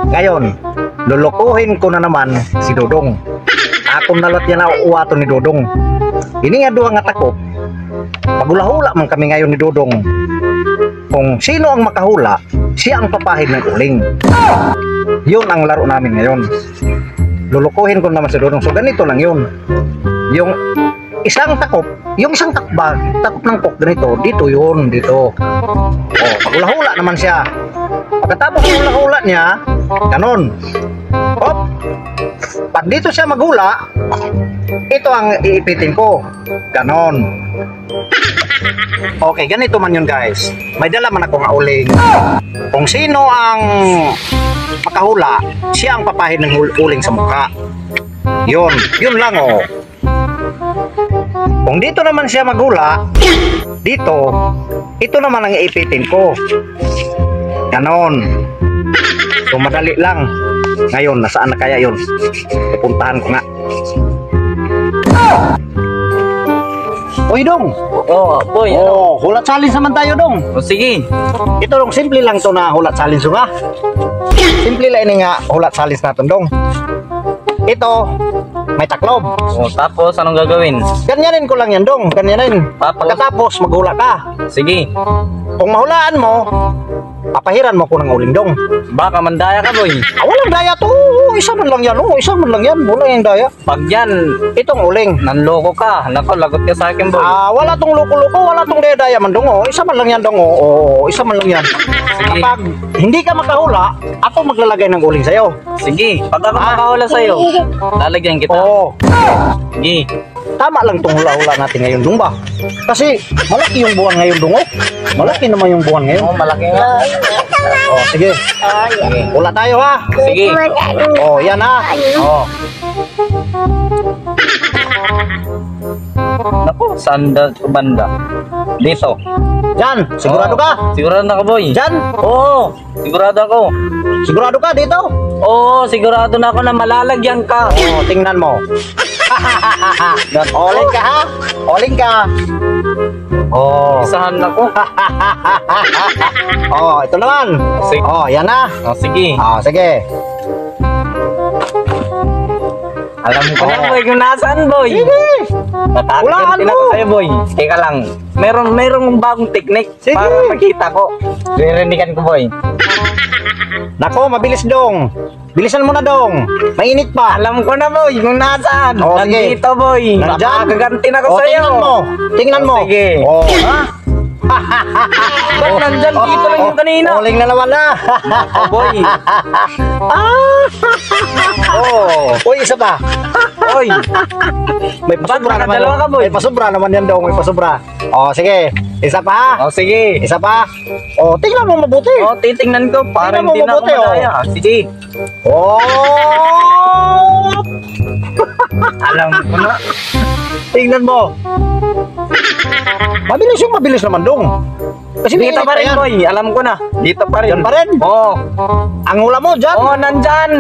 Ngayon, lulukuhin ko na naman si Dodong. Ako nalat yan na uwato ni Dodong. Ini nga duha nga takop. Pagula-hula man kami ngayon ni Dodong. Kung sino ang makahula, siya ang papahid ng uling. Yun ang laro namin ngayon. Lulukuhin ko naman si Dodong. So ganito lang yun. Yung isang takop, yung isang takbag, takop ng kok ganito, dito yun, dito. Oh, pagula-hula naman siya. Pagkatapos ng hula niya, ganon. Hop. Pag dito siya maghula, ito ang iipitin ko. Ganon. Okay, ganito man yun guys. May dala man akong uling. Kung sino ang makahula, siya ang papahid ng uling sa mukha. Yun lang oh. Kung dito naman siya maghula, dito, ito naman ang iipitin ko. Ganon. So madali lang. Ngayon, nasaan na kaya yun? Pupuntahan ko nga. Uy, Dong! Oh, boy. Oh, hulat challenge naman tayo, Dong. Oh, sige. Ito, Dong, simple lang to na hulat challenge nga. Simple lang ini nga hulat challenge natin, Dong. Ito, may taklob. Oh, tapos anong gagawin? Ganyanin ko lang yan, Dong. Ganyanin. Pagkatapos, maghula ka. Sige. Kung mahulaan mo, papahiran mo ko ng uling, Dong. Baka mandaya ka, boy. Walang daya to. Isa man lang yan. Isa man lang yan. Wala yung daya. Pag yan, Itong uling. nanloko ka. Nako, lagot ka sa akin, boy. Wala tong loko-loko. Wala tong daya man, Dong. Isa man lang yan, Dong. Isa man lang yan. Sige. Kapag hindi ka makahula, ako maglalagay ng uling sa'yo. Sige. Pag ako makahula sa'yo, lalagyan kita. Sige. Tama lang tong hula-hula natin ngayon, Dong ba? Kasi malaki yung buwan ngayon, Dong. Malaki naman yung buwan ngayon. Oh, malaki nga. Sige. Hula tayo, ha? Sige. Yan, ha? Nako, saan banda? Dito. Diyan. Sigurado ka? Sigurado na ka, boy. Diyan. Oo, sigurado ako. Sigurado ka dito? Oo, sigurado na ako na malalagyan ka. Tingnan mo. Oling ka, ha? Oling ka. Isahan ako. Ito naman. Sige. Yan na. Sige. Sige. Alam ko na, boy, kung nasaan, boy. Sige. Tatakot din ako sa'yo, boy. Teka lang. Merong bagong technique. Sige. Para makita ko. Ririningan ko, boy. Nako, mabilis, Dong. Bilisan mo na, Dong. Mainit pa. Alam ko na, boy, kung nasaan. Sige. Nandito, boy. Nandyan. Makakaganti na ko sa'yo. Tingnan mo. Tingnan mo. Sige. Ha? Ba't nandyan? Dito lang yung kanina. Oling na naman na. Boy. Uy, isa pa. Oy. May pasubra naman. nakadalawa ka, boy? May pasubra naman yan, Dong. May pasubra. Sige. Isa pa, ha? Sige. Isa pa. Tingnan mo mabuti. Titingnan ko. Para Tingnan mo hindi na ako mabuti, madaya. Sige. Alam ko na. Tingnan mo. Mabilis naman, Dong. Kasi Dito pa rin, boy. Alam ko na. Dito pa rin. Diyan pa rin? Ang hula mo, dyan? Nandyan.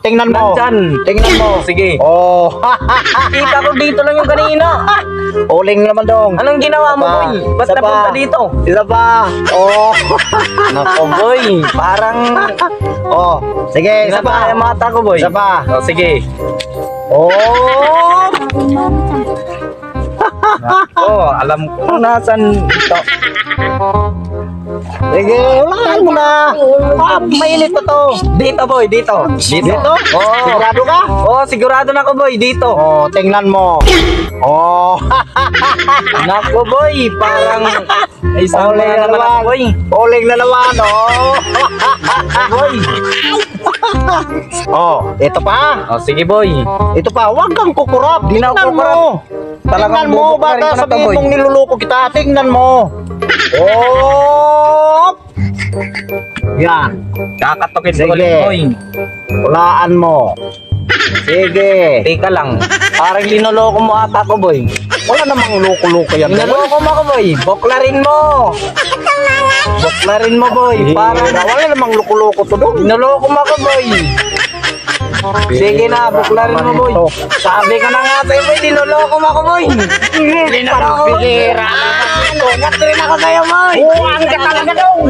Tingnan mo. Nandyan. Tingnan mo. Sige. Kita ko dito lang yung kanina. Uling naman, Dong. Anong ginawa mo, boy? Ba't Isa napunta pa. dito? Isa pa. Nako, boy. Parang Sige, isa pinatay pa. ang mata ko, boy. Isa pa. Sige. Alam ko kung nasan dito. Sige, hulaan mo na. Mainit pa to. Dito, boy. Dito. Dito? Sigurado ka? Sigurado na ko, boy. Dito. Tingnan mo. Nako, boy. Parang isang Uling na naman ako, naman. boy. Uling na naman, Boy. Ito pa. Sige, boy. Ito pa. Huwag kang kukurap. Di na ako Tingnan kukurap. mo. Tingnan mo. bubok na rin Baka ko na to, sabihin boy. mong niluloko kita. Tingnan mo. Yan. Kakatokit ko Sige. ulit, boy. Hulaan mo. Sige. Teka lang. Parang linoloko mo ata ko, boy. Wala namang loko-loko yan. Linoloko mo ako, boy. Boklarin mo. Boklarin mo, boy. Parang Wala namang loko-loko to, Dong. linoloko mo ako, boy. Sige na, buklarin mo, boy. Sabi ka na nga sa'yo, boy. Linoloko mo ako, boy. Linoloko mo. Bihira. Tungat rin ako sa'yo, boy. Buwan ka talaga, Dong.